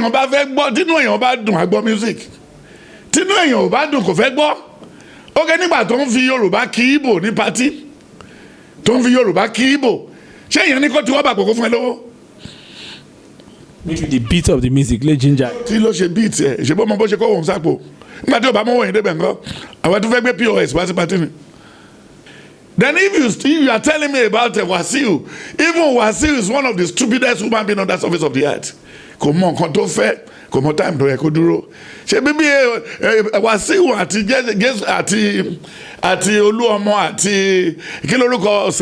èèyàn bá fẹ́ gbọ́ tínú èèyàn bá dùn á gbọ́ music tínú èèyàn ò bá dùn kò fẹ́ gbọ́. ó kẹ́ nígbà tó ń fi Yorùbá kí Ìgbò ní patí tó ń fi Yorùbá kí Ìgbò ṣé èèyàn ní kó tí wọ́n bá kókó fún ẹ lówó. maybe the beat of the music lè ginger. tí ló ṣe beat ẹ ṣe bó mọ bó ṣe kó òun sápò nígbà tí ò bá mọ wọ̀nyí débẹ̀ nǹkan àwọn tó fẹ́ gbé POS wá sí patí ni. Then if you are telling me about Wasiu, even Wasiu is one of the stupidest human beings on that surface of the earth. Kò mọ nǹkan tó fẹ́, kò mọ time tó yẹ kó dúró. Ṣé bíbí Wasiu àti Jésù àti Olúọmọ àti kí lórúkọ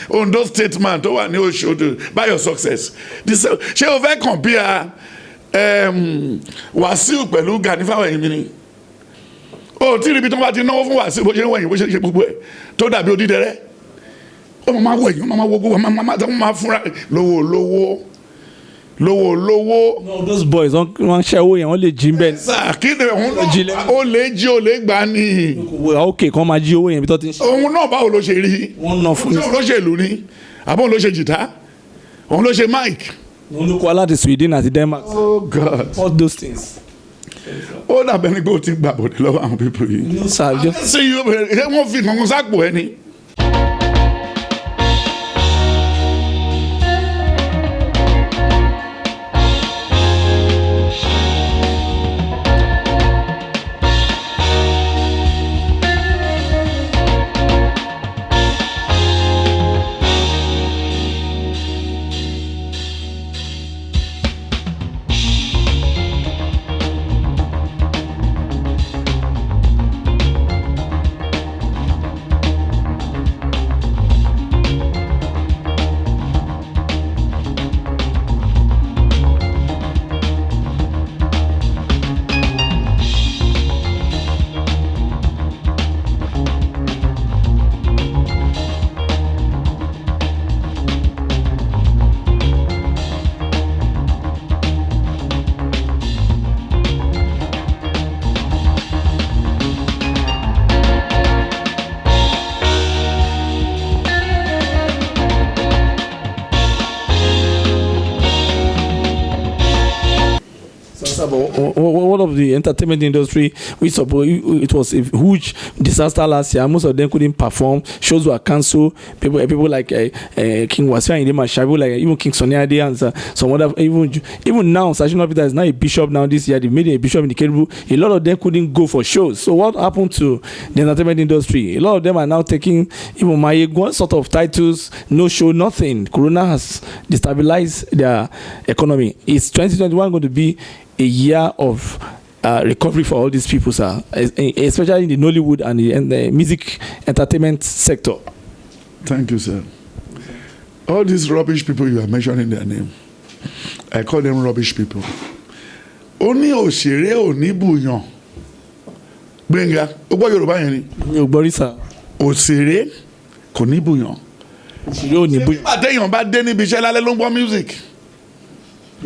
Ondo state man tó wà ní Oṣòdì Bayo Success. Ṣé o fẹ́ compare Wasiu pẹ̀lú Gani Fáwẹ̀hìnmí ni? O tí ibi tó bá ti náwó fún Wasiu bó ṣe ń wẹ̀yìn bó ṣe ṣe gbogbo ẹ̀ tó dàbí odídẹrẹ́ ó máa wẹ̀yìn ó máa wo gbogbo máa fúnra lówó. no those boys wọ́n ṣe owó yẹn wọ́n lè jí bẹ́ẹ̀. sà kí ni ó lè jí ó lè gbà ní. ok kàn máa jí owó yẹn bí tó ti ń ṣe. òun náà báwo ló ṣe rí. wọ́n ná fún mi. òun ló ṣe ìlú ni àbọ̀ òun ló ṣe jìtá òun ló ṣe mic. òun ló kọ́ aláàdì Sweden àti Denmark. oh God all those things. ó dàbẹ̀ ni pé o ti gbà bọ̀dẹ̀ lọ́wọ́ àwọn pípọ̀ yìí. no sir just. ṣé wọ́n fi kankan sápò ẹni. All of the entertainment industry, we suppose it was a huge disaster last year. Most of them couldn't perform. Shows were cancelled. People like King Wasiu Ayinde Marshal, people like even King Sunny Ade and some other. Even now, Sashina Peter is now a bishop now this year. They made him a bishop in the Kerubu. A lot of them couldn't go for shows. So what happened to the entertainment industry? A lot of them are now taking even Mayegun sort of titles, no show, nothing. Corona has destabilized their economy. Is 2021 going to be a year of recovery for all these people, sir, especially in the Nollywood and the music entertainment sector? Thank you, sir. All these rubbish people you are mentioning their name, I call them rubbish people. Only òṣèré ò ní bùyàn. Gbénga, ó gbọ́ Yorùbá yẹn ni. Mi ò gbọ́ rí sà. Òṣèré kò ní bùyàn. Òṣèré ò ní bùyàn. Nígbà téèyàn bá dé níbi iṣẹ́ lálẹ́ ló ń gbọ́ music.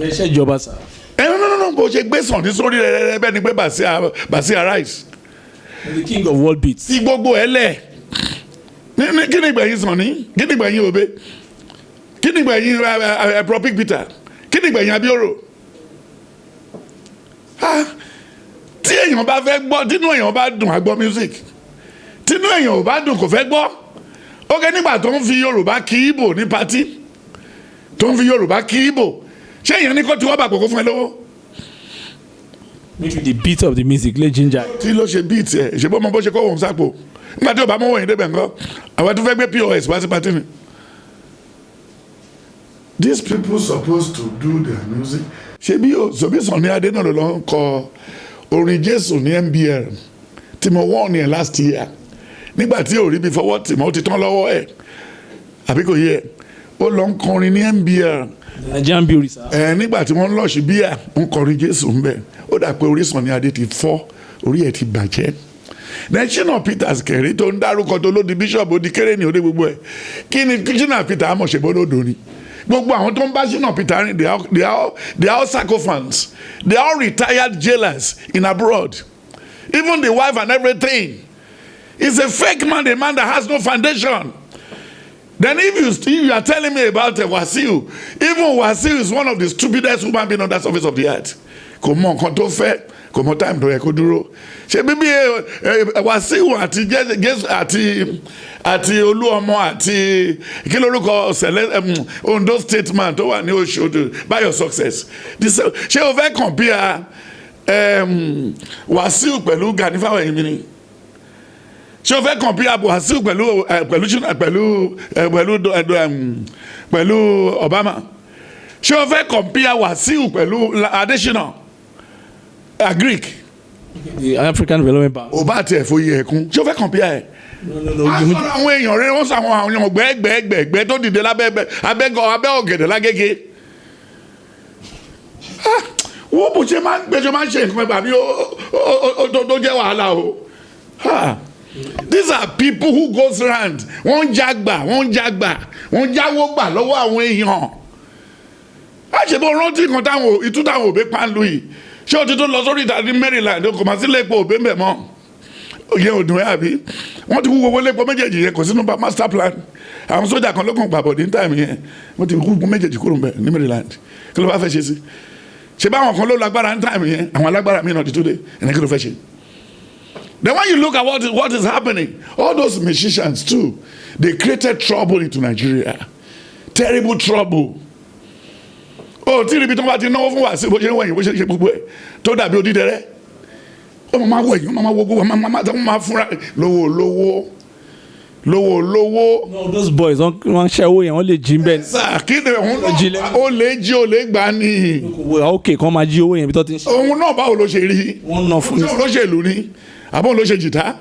Ẹ ṣe ìjọba sà. No, bó ṣe gbé sàn ní sórí rẹ̀ bẹ́ẹ̀ ni pé Bàsí Arise. The king of world beats. Tí gbogbo ẹ lẹ̀. Kí ni ìgbẹ̀yìn sàn ní? Kí ni ìgbẹ̀yìn Òbé? Kí ni ìgbẹ̀yìn Propic Peter? Kí ni ìgbẹ̀yìn Abioro? Tí èèyàn bá fẹ́ gbọ́ tínú èèyàn bá dùn á gbọ́ music tínú èèyàn ò bá dùn kò fẹ́ gbọ́. ó kẹ́ nígbà tó ń fi Yorùbá kí Ìgbò ní patí tó ń fi Yorùbá kí Ìgbò ṣé èèyàn ní kó tí wọ́n bá kókó fún ẹ lówó. maybe the beat of the music lè ginger. tí ló ṣe beat ẹ ṣe bó mọ bó ṣe kó òun sápò nígbà tí ò bá mọ wọ̀nyí débẹ̀ nǹkan àwọn tó fẹ́ gbé POS wá sí patí ni. These people supposed to do their music. Ṣebí Sunny Adé náà ló ń kọ orin Jésù ní MBL tí mo wọ́n ní ẹ̀ last year nígbà tí ò rí bí fọwọ́ tì mọ́ ó ti tán lọ́wọ́ ẹ̀ àbí kò yẹ ó lọ ń kọrin ní MBL. Nigerian beauty sir. Nígbà tí wọ́n lọ́ọ̀ṣì bíà ń kọrin Jésù ń bẹ̀ ó dà pé orí Sunny Adé ti fọ́ orí ẹ̀ ti bàjẹ́. Shina Peters kẹ̀rí tó ń dárúkọ tó ló di bishop ó di kéré ní òde gbogbo ẹ̀ kí ni Shina Peters àmọ̀ ṣe bó lódò ni. Gbogbo àwọn tó ń bá Shina Peters rìn they are all sycophants. They are all retired jailers in abroad. Even the wife and everything. He's a fake man, a man that has no foundation. Then if you are telling me about Wasiu, even Wasiu is one of the stupidest human beings on that surface of the earth. Come on, come to fair. Come on, time to Ekoduro. She baby Wasiu àti Olúọmọ àti kí lórúkọ Ondo State man tó wà ní Òṣòdì by your success. Ṣé o fẹ́ compare Wasiu pẹ̀lú Gani Fáwẹ́hìnmí ni? Ṣé o fẹ́ compare Wasiu pẹ̀lú Obama? Ṣé o fẹ́ compare Wasiu pẹ̀lú Adesina? Greek. The African Development Bank. O bá tiẹ̀ foyè ẹ̀kún. Ṣé o fẹ́ compare ẹ̀? No. Àwọn èèyàn rẹ̀ wọ́n sọ àwọn èèyàn gbẹ́gbẹ́gbẹ́ tó dìde lábẹ́ ọ̀gẹ̀dẹ̀ lágége. Wọ́n bó ṣe máa ń ṣe nǹkan bàbí tó jẹ́ wàhálà o. These are people who goes round. Wọ́n jáwó gbà lọ́wọ́ àwọn èèyàn. Àṣebọ̀ rántí kan táwọn òbí pàǹlù yìí. Ṣé o ti tó lọ sórí ìtàdí Maryland kò máa sí lẹ́pọ̀ òbí mbẹ̀ mọ́? Ìyẹn ò dùn ẹ́ àbí? Wọ́n ti wú owó lẹ́pọ̀ méjèèjì yẹn kò sínú master plan. Àwọn sójà kan ló kàn gbàbọ̀ ní táìmù yẹn. Wọ́n ti wú méjèèjì kúrò mbẹ̀ ní Maryland. Kí ló bá fẹ́ ṣe sí? Ṣé báwọn kan ló lágbára ní táìmù yẹn? Àwọn alágbára mi náà ti tó dé. Ẹ̀nà kí ló fẹ́ ṣe? Then when you look at what is happening, all those musicians too, they created trouble into Nigeria. Terrible trouble. Oh, tí ibi tó bá ti náwó fún wa sí bó ṣe ń wẹ̀yìn bó ṣe ṣe gbogbo ẹ̀ tó dàbí odídẹrẹ́. Ó máa wẹ̀yìn, ó máa wọ́gbó, ó máa fúnra lówó. No, those boys wọ́n ṣe owó yẹn wọ́n lè jí bẹ́ẹ̀. Sà kí ni òun náà ó lè gbà ní. Ok, kàn máa jí owó yẹn bí tó ti ń ṣe. Òun náà báwo ló ṣe rí? Wọ́n ná fún mi. Òun ló ṣe ìlú ni, àbọ̀ òun ló ṣe jìtá,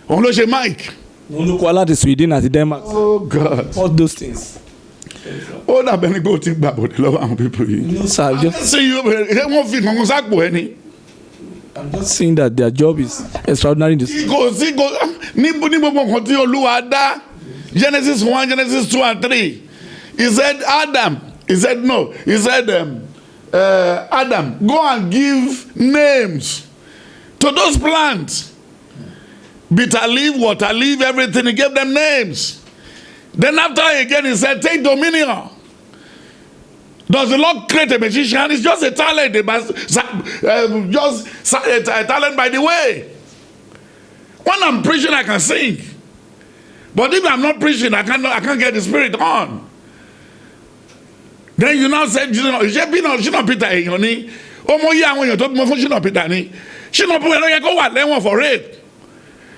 òun ló ṣe mic. Òun ló kọ́ aláàtì Sweden àti Denmark. Oh God. All those things. Ó dàbẹ̀ ni pé o ti gbà bọ̀dẹ̀ lọ́wọ́ àwọn pípọ̀ yìí. No sir, Ṣé wọ́n fi kankan sápò ẹni? I'm just saying that their job is extraordinary in this. Kò ní gbogbo nǹkan tí Olúwa dá. Genesis 1, Genesis 2 and 3. He said Adam. He said no. He said Adam, go and give names to those plants. Bitter leaf, water leaf, everything. He gave them names. Then after again he said, take dominion. Does the Lord create a magician? It's just a talent, just a talent by the way. When I'm preaching, I can sing. But if I'm not preaching, I can't get the spirit on. Then you now say, Shina Peter, Yoni, Omoya, when you talk more for Shina Peter, Shina Peter, go out there for rape.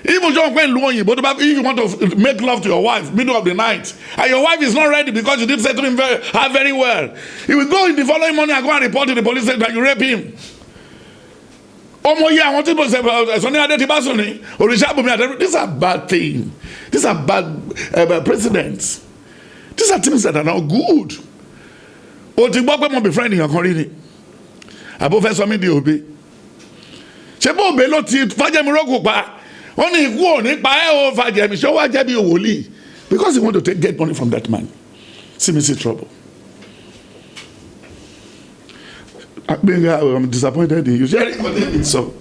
Even John when if you want to make love to your wife, middle of the night, and your wife is not ready because you didn't say to him very well, he will go in the following morning and go and report to the police that you rape him. I want to say, these are bad things. These are bad precedents. These are things that are not good. O ti gbọ́ pé mo befriend yàn kan rí ni. Àbó fẹ́ sọ mí di òbí. Ṣé bó òbí ló ti Fájẹ́mi rógùn pa? Wọ́n ní ikú ò ní pa ẹ́ o Fájẹ́mi ṣé wàá jẹ́ bí wòlíì? Because he want to get money from that man. See me see trouble. I'm disappointed in you. So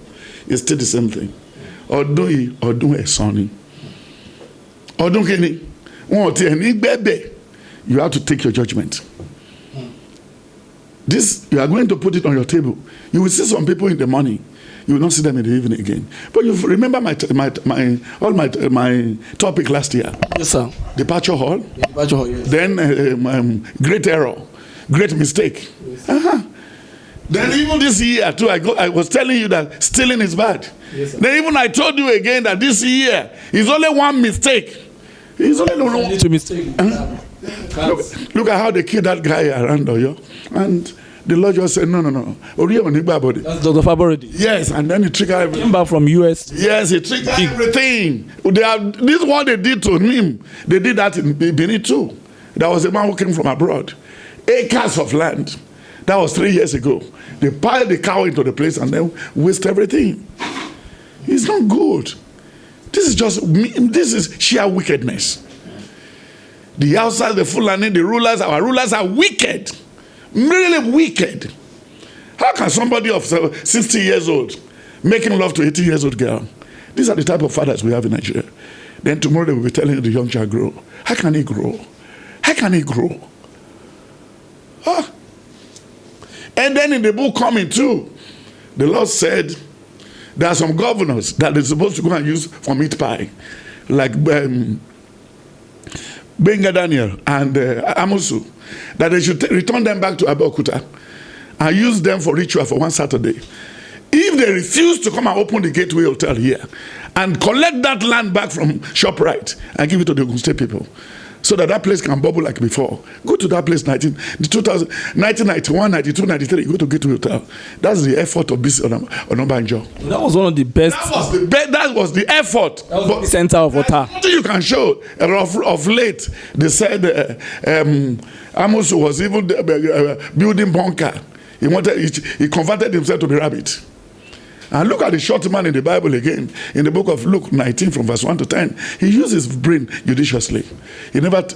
it's still the same thing. Ọdún yìí ọdún ẹ̀san ni. Ọdún kìíní wọn ò tiẹ̀ ní gbẹ́bẹ̀. You have to take your judgment. This you are going to put it on your table. You will see some people in the morning. You will not see them in the evening again. But you remember my topic last year. Yes, sir. Departure hall. Yeah, departure hall. Yes. Then great error, great mistake. Yes. Then even this year too, I was telling you that stealing is bad. Yes, sir. Then even I told you again that this year is only one mistake. It's only one mistake. Look at how they killed that guy around Oyo, and the Lord just said, no. That's Dr. Faboridi. Yes, and then he triggered everything. Came back from US. Yes, he triggered everything. This is what they did to him. They did that in Benin too. There was a man who came from abroad. Acres of land. That was 3 years ago. They piled the cow into the place and then waste everything. It's not good. This is sheer wickedness. The outside, the Fulani, the rulers, our rulers are wicked. Really wicked. How can somebody of 60 years old making love to 18 years old girl? These are the type of fathers we have in Nigeria. Then tomorrow they will be telling you the young shall grow. How can he grow? How can he grow? Ah. And then in the book coming too, the Lord said there are some governors that they're supposed to go and use for meat pie, like Benga Daniel and Amosu, that they should return them back to Abeokuta and use them for ritual for one Saturday. If they refuse to come and open the Gateway Hotel here and collect that land back from ShopRite and give it to the Ogun State people, so that that place can bubble like before. Go to that place 1991, 92, 93, go to Gateway Hotel. That's the effort of BC Onabanjo. That was one of the best. That was the effort. That was the center of Ota. Nothing you can show. Of late, they said Amos was even building bunker. He converted himself to the rabbit. And look at the short man in the Bible again. In the book of Luke 19 from verse 1 to 10. He used his brain judiciously. He never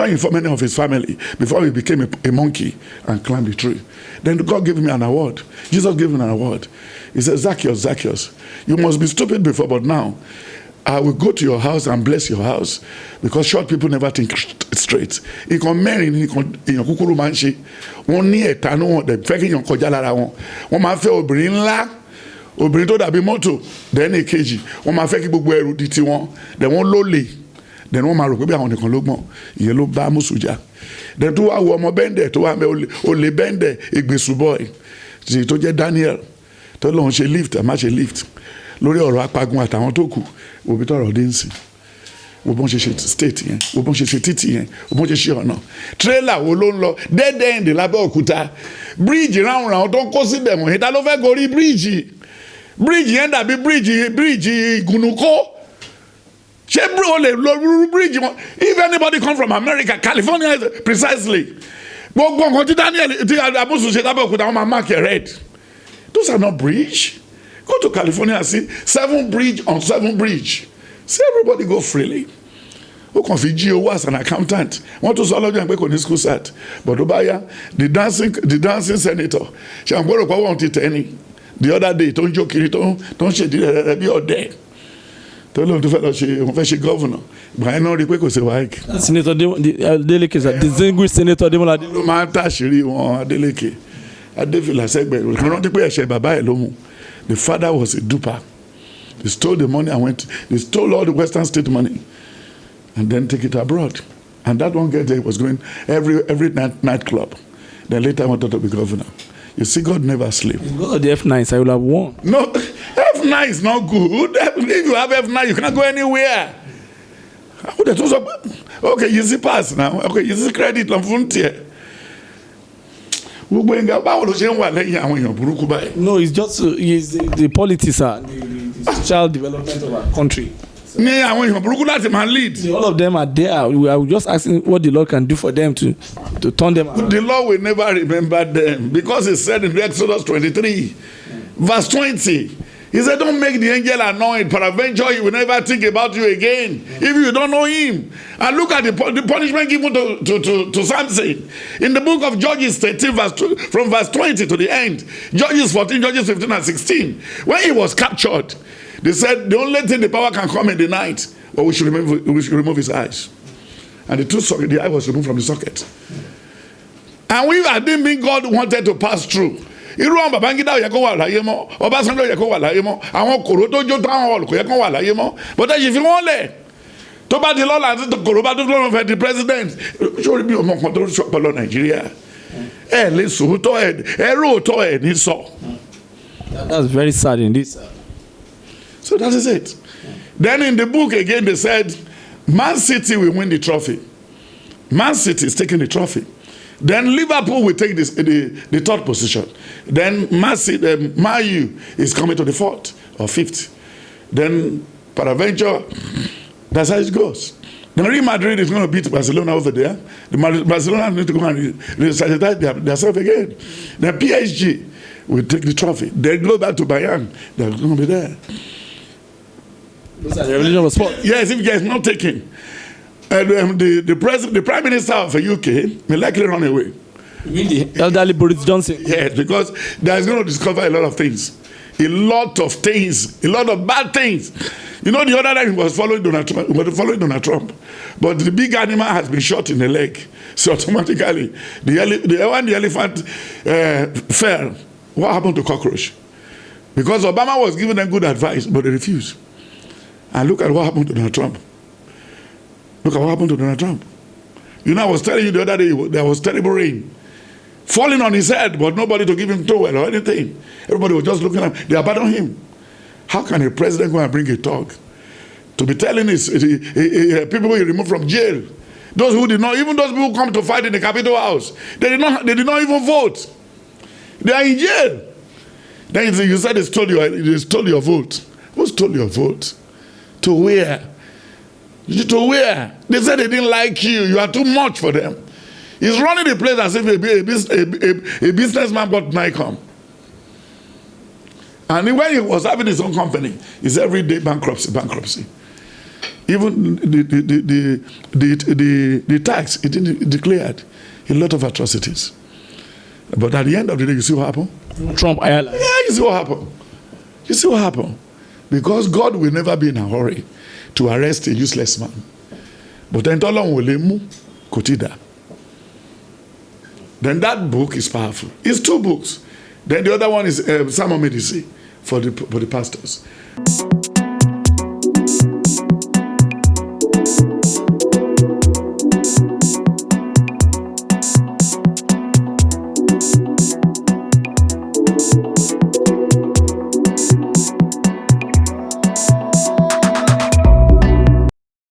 informed any of his family before he became a monkey and climbed the tree. Then God gave him an award. Jesus gave him an award. He said, Zacchaeus, you must be stupid before, but now I will go to your house and bless your house, because short people never think straight. He can marry in your kukuru manshi. Wọ́n ní ẹ̀tanú the fẹ́ kí èèyàn kọjá lára wọn. Wọ́n máa fẹ́ obìnrin ńlá. Obìnrin tó dàbí mọ́tò then èkejì wọ́n máa fẹ́ kí gbogbo ẹrù di tiwọn then wọ́n lólè then wọ́n máa rò pé bí àwọn nìkan ló gbọ́n ìyẹn ló bá mùsùlùjà then tó wá wo ọmọ bẹ́ndẹ̀ tó wá mẹ́ olè bẹ́ndẹ̀ ìgbésùbọ̀ ẹ̀ tó jẹ́ Daniel tó lọ́n ṣe lift àmá ṣe lift lórí ọ̀rọ̀ apagun àtàwọn tó kù òbí tọ̀rọ̀ dé ń sìn wo bọ́n ṣe ṣe state yẹn wo bọ́n ṣe ṣe títì yẹn wo bọ́n ṣe ṣe ọ̀nà tírélà wo ló ń lọ dead end lábẹ́òkúta bíríìjì ráhùnráhùn tó ń kó síbẹ̀ wọ̀nyí ta ló fẹ́ gorí bíríìjì bíríìjì yẹn dàbí bíríìjì ìgùnnùkó ṣé o lè lo bíríìjì wọn if anybody come from America California precisely gbogbo nǹkan tí Daniel tí Amosu ṣe lábẹ́òkúta wọn máa mark it red. Those are not bridge. Go to California and see 7 bridge on 7 bridge. See everybody go freely. Who can fi jí owó as an accountant? Want to swallow them back on his school set. But Obaya, the dancing senator, she am going to want it any. The other day, don't joke it, don't she did be all day. Tell them to fellow she governor. But I know the quick was a wike. Senator Adeleke is a distinguished senator. Mata Shiri won Adeleke. Adefila Segbe. We cannot pay a share baba alone. The father was a duper. They stole the money and went. They stole all the Western State money, and then take it abroad. And that one guy there was going every nightclub. Then later wanted to be governor. You see, God never sleeps. Go to the F9, I will have won. No, F9 is not good. If you have F9, you cannot go anywhere. Okay, you see pass now. Okay, you see credit on frontier. No, it's just the politics, the social development of our country. All of them are there. We are just asking what the Lord can do for them to turn them around. The Lord will never remember them, because He said in Exodus 23, verse 20, He said, don't make the angel annoyed, peradventure he will never think about you again if you don't know him. And look at the punishment given to Samson. In the book of Judges 13, from verse 20 to the end, Judges 14, Judges 15 and 16, when he was captured, they said the only thing the power can come in the night, but we should remove his eyes. And the eye was removed from the socket. And I didn't mean God wanted to pass through. Irú àwọn Babangida yẹ kó wà láyé mọ́, Ọbásanjọ́ yẹ kó wà láyé mọ́, àwọn kòró tó jó táwọn ọ̀lù kò yẹ kó wà láyé mọ́, bọ́tẹ́ yìí fi wọ́n lẹ̀ tó bá di lọ́la àti kòró bá tó lọ́rùn fẹ́ di president sórí bí ọmọ kan tó sọpọlọ Nàìjíríà ẹ lè sòótọ́ ẹ róòtọ́ ẹ ní sọ. That's very sad indeed, sir. So that is it. Then in the book again they said Man City will win the trophy. Man City is taking the trophy. Then Liverpool will take the third position. Then Man U is coming to the 4th or 5th. Then peradventure, that's how it goes. Then Real Madrid is going to beat Barcelona over there. Barcelona need to go and re-strategize themselves again. Then PSG will take the trophy. Then go back to Bayern. They're going to be there. Those are the religion of sport. Yes, if you guys not taking. And the Prime Minister of the UK may likely run away. You mean the elderly Boris Johnson? Yes, because there is going to discover a lot of things. A lot of things. A lot of bad things. You know, the other day he was following Donald Trump. But the big animal has been shot in the leg. So automatically, when the elephant fell, what happened to cockroach? Because Obama was giving them good advice, but they refused. And look at what happened to Donald Trump. Look at what happened to Donald Trump. You know, I was telling you the other day, there was terrible rain falling on his head, but nobody to give him towel or anything. Everybody was just looking at him. They abandoned him. How can a president go and bring a dog to be telling his people he removed from jail? Those who did not, even those people who come to fight in the Capitol House, they did not even vote. They are in jail. Then you said they stole your vote. Who stole your vote? To where? To where? They said they didn't like you. You are too much for them. He's running the place as if a businessman bought Nikon. And when he was having his own company, it's every day bankruptcy. Even the tax, it didn't declared a lot of atrocities. But at the end of the day, you see what happened? Trump, yeah, you see what happened? You see what happened? Because God will never be in a hurry to arrest a useless man. But then then that book is powerful. It's 2 books. Then the other one is Sermon Medici for the pastors.